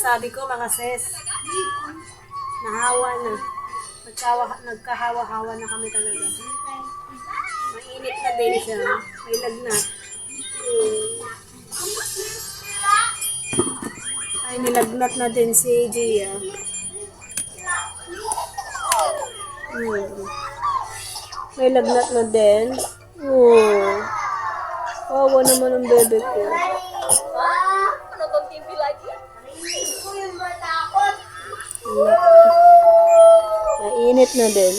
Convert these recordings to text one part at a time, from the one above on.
sabi ko mga sis. Nahawa na. Nagkahawa-hawa na kami talaga. Mainit na din siya. May lagnat. Ay, nilagnat na din si Gia. May lagnat na din. Kawawa naman ang bebe ko. Ano tong TV lagi? Mainit na din.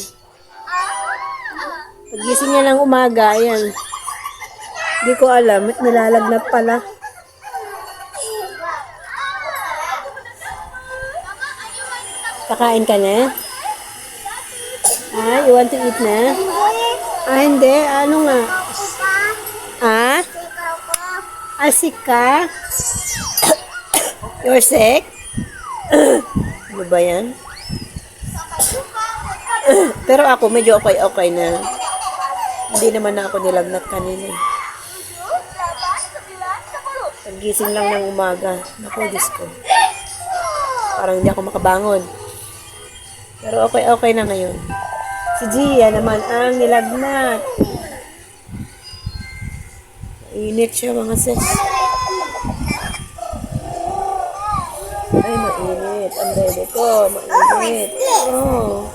Pagising niya ng umaga, ayan. Hindi ko alam, nilalagnat pala. Kakain ka na? Ah, you want to eat na? Ah, hindi. Ano nga? Ah? Ah, sick ka? You're sick? Ano ba yan? Pero ako, medyo okay na. Hindi naman na ako nilagnat kanina. Pagising lang ng umaga. Naku, Diyos ko. Parang hindi ako makabangon. Pero okay na ngayon. Si Gia naman ang nilagnat. Mainit siya mga sis. Ay, mainit. Ang bebe ko. Mainit. Oh.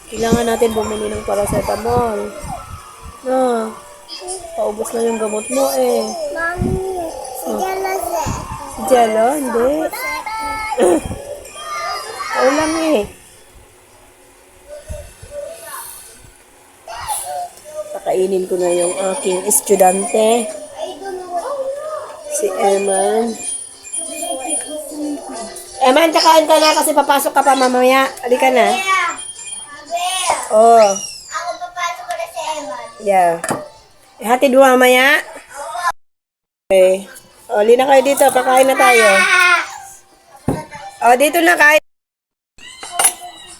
Kailangan natin bumili ng paracetamol. No. Paubos na yung gamot mo eh. Mami, si Jello Si Jello? Hindi. Ulam eh. Pakainin ko na yung aking estudyante. Si Eman. Eman, kakain ka na kasi papasok ka pa mamaya. Halika na. Oh. Ako papasok ko na si Eman. Yeah. Hatid mo mamaya? Okay. O, lina kayo dito. Kakain na tayo. O, dito na kain.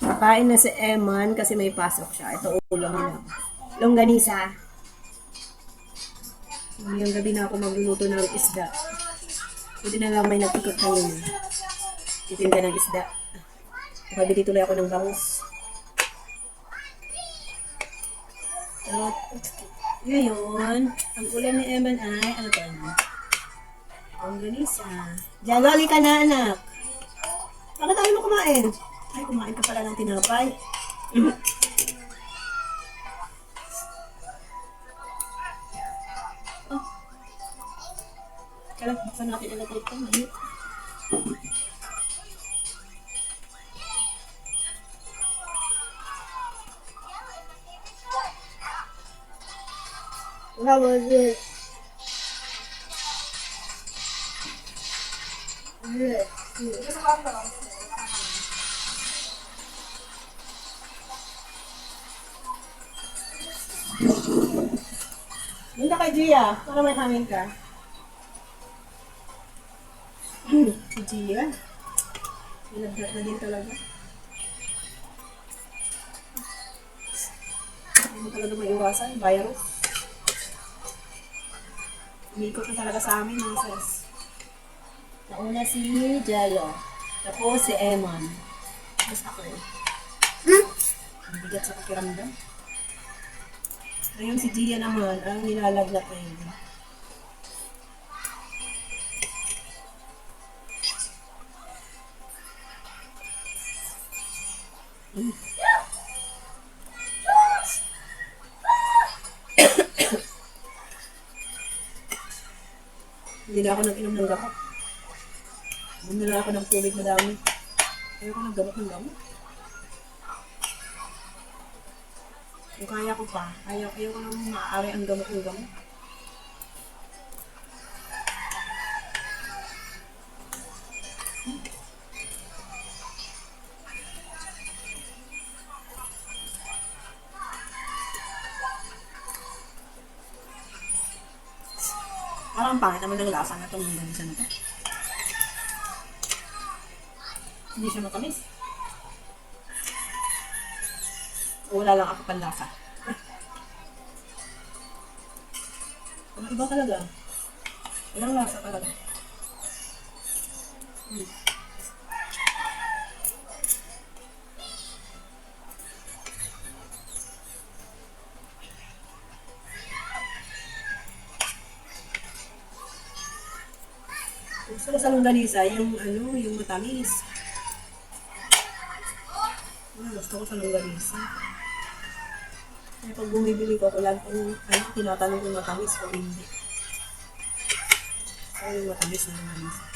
Kakain na si Eman kasi may pasok siya. Ito ulam niya. Longganisa. Ngayong gabi na ako magluluto ng isda. Pwede na lang may nagtikot ngayon. Titinda ng isda. Nakabili tuloy ako ng bangus. At ngayon, ang ulam ni Eman ay, ano to? Longganisa. Jaloli ka na, anak. Bakit tayo mo kumain? Ay, kumain ka pala ng tinapay. Oh. Kaya, buksan natin ang electric pan. How was it? Punta kay Gia, para may hangin ka. Si Gia. Nilagdat na din talaga. Hindi mo talaga maiwasan, virus. Umikot na talaga sa amin, mga sis. Nauna si Jello. Tapos si Eman. Tapos ako eh. Ang bigat sa pakiramdam. Ngayon si Gia naman, ang nilalagnat na yun. Hindi na ako nag-inom ng gamot. Bumili ako ng tubig madami. Ayoko ng gamot. Kung kaya ko pa, ayaw ko nang maaari ang gamot. Parang pangit naman ng lasa na itong ganisa na ito. Hindi siya matamis. Wala lang ako panlasa. Iba talaga. Walang lasa talaga. Gusto ko sa longganisa, yung yung matamis. Gusto ko sa longganisa. Kaya pag bumibili ko, ako lang kung tinatanong kung matamis o hindi. Kaya yung matamis na longganisa.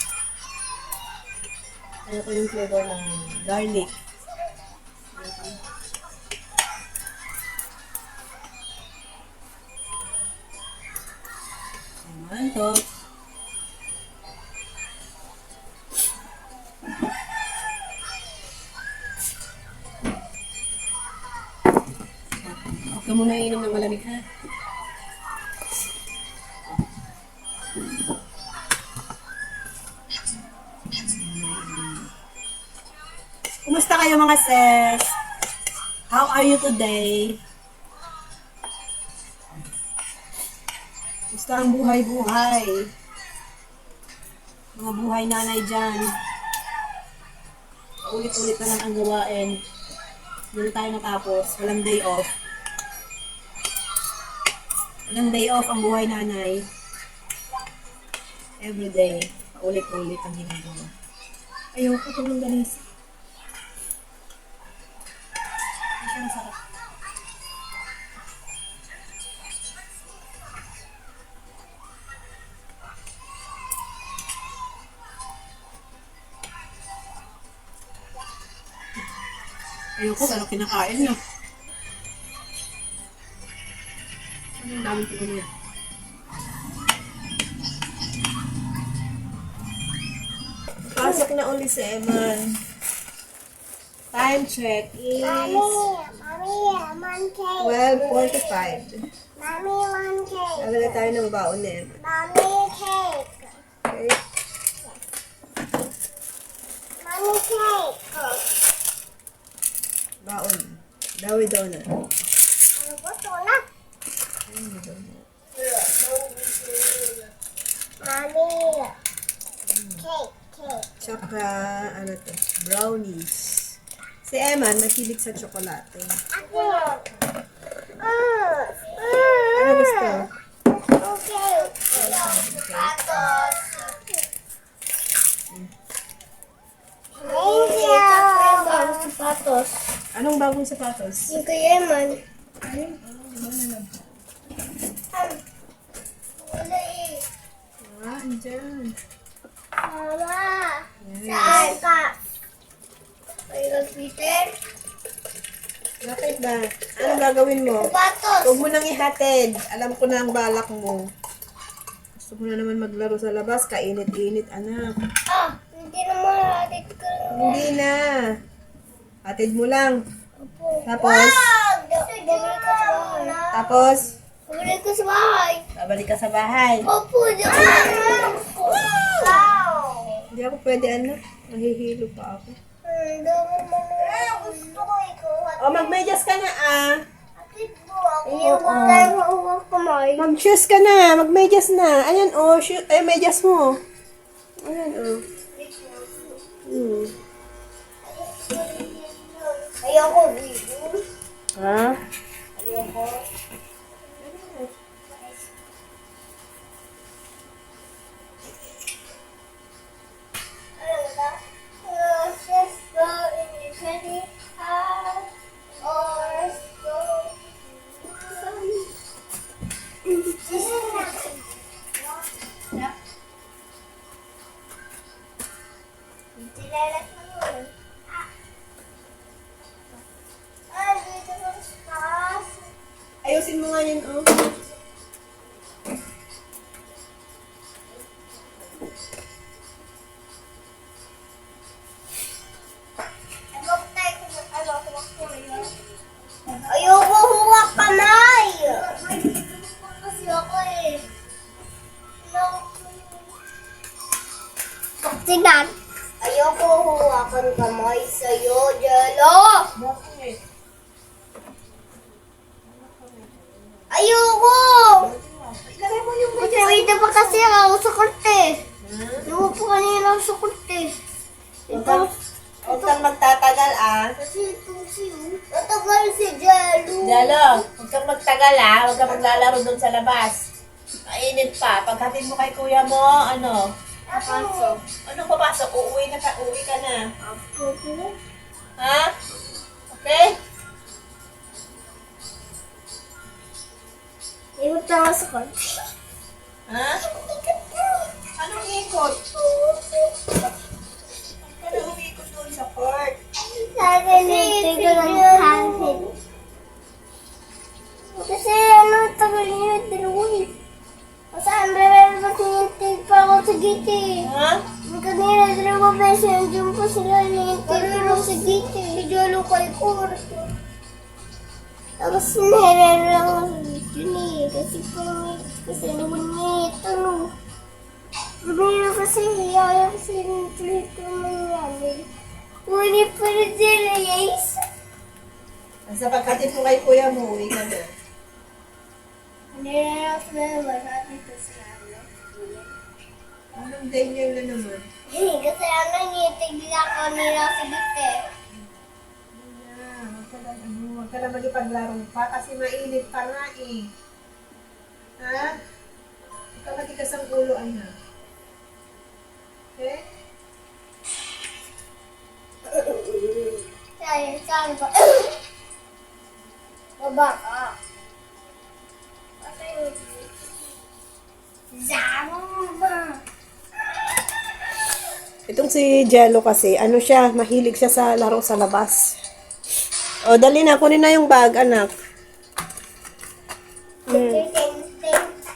Kaya ko yung flavor ng garlic. Ayan to. Huwag ka muna inom ng malamig, ha? Kumusta kayo mga sis? How are you today? Kumusta ang buhay-buhay? Mga buhay nanay dyan. Ulit-ulit na lang ang gawain. Hindi tayo matapos. Walang day off. Walang day off ang buhay nanay. Everyday. Ulit-ulit ang ginagawa. Ayoko ito ng ganisa. Ang sarap. Ayoko, pero kinakain niya. Ang dami ko niya. Pasok na uli si Eman. Time check is Mommy, 1K. 12:45. Mommy, 1K. Nalala tayo ng baon na Eman. Mommy, cake. Okay? Mommy, cake. Baon. Dawi donut. Ano ba ito na? Dawi donut. Mommy, cake, cake. Tsaka, ano to? Brownies. Si Eman, mahilig sa tsokolate. Ako. Ano gusto? Okay. Patos. Thank you. Bagong sapatos. Anong bagong sapatos? Yung kay Eman. Wala eh. Andyan. Mama. Yes. Saan ka? Kay Peter? Bakit ba? Anong gagawin mo? Sapatos. Huwag mo nang ihatid. Alam ko na ang balak mo. Gusto mo na naman maglaro sa labas. Kainit-init, anak. Ah, hindi naman adik ko. Hindi na. Hatid mo lang. Tapos? Wag! Babalik ka sa bahay. Tapos, Babalik ko sa bahay. babalik ka sa bahay. Opo, di ko Wow! Hindi ako pwede, anak. Nahihilo pa ako. Gusto ko ikaw. O, magmedyas ka na, ah. Akit mo ako. Iyo ko tayo mauwag kamay. Mag-shoes ka na. Magmedyas na. Ayan, oh. Ay, medyas mo. Ayan, oh. Ayoko, Bibo. Ha? Ayoko. Ayusin mo nga yun, oh. Ayoko huwag kamay! Kasi ako eh. Tingnan. Ayoko huwakan kamay sa'yo, Jello! Bakit? Ayoko! Ilagay mo yung Kasi wait pa kasi ako sa korte. Luwa po kanina ako sa korte. Kasi itong siyo. Matagal si Jello. Jalo, huwag kang magtagal ha. Huwag kang maglalaro doon sa labas. Mainit pa. Paghatid mo kay kuya mo, ano? Papasok. Anong papasok? Uuwi ka na. Apo ko. Ha? Okay? Ikot ako sa kotse. Ha? Anong ikot? Huwag ka na umikot doon sa court. Sagalintay ko ng hangin. Kasi ano, tagal niyo, dalawa eh. Kasi meron pa sinintay pa ako sa gate eh. Ha? Kanina, dalawa beses nandiyan pa sila, hinintay pa ako sa gate eh. Medyo kay court. Tapos nahirarang ako sa gate yun eh. Kasi ngunit, ano. Sabi na kasi, ayaw kasi nintay ito nangyari. Ngunit pa rin sila, yes. Sa pagkatid mo kay kuya mo, uwi ka na. Hindi na ako wala dito sa ano. Anong danger na naman? Kasi ano, nitigla ko nila sa gite. Huwag ka na magipaglaro pa kasi mainit pa nga eh. Ha? Huwag ka matigas ang ulo, anak. Okay? Saan ba? Baba ka. Zama. Itong si Jello kasi, ano siya, mahilig siya sa laro sa labas. O, dali na, kunin na yung bag, anak.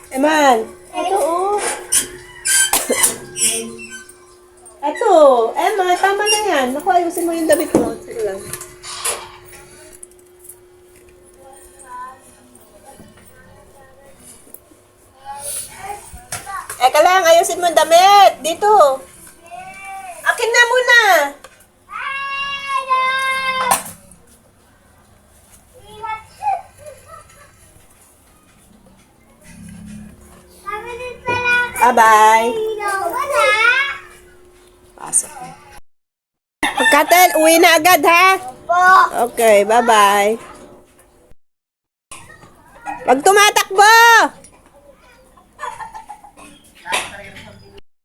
Eman, ito oh. Ito, Emma, tama na yan. Naku, ayusin mo yung damit mo. Sige lang. Eka lang, ayusin mo yung damit. Dito. Akin na muna. Bye-bye. Pasok. Pagkatel, uwi na agad ha? Okay, bye-bye. Pag tumatakbo!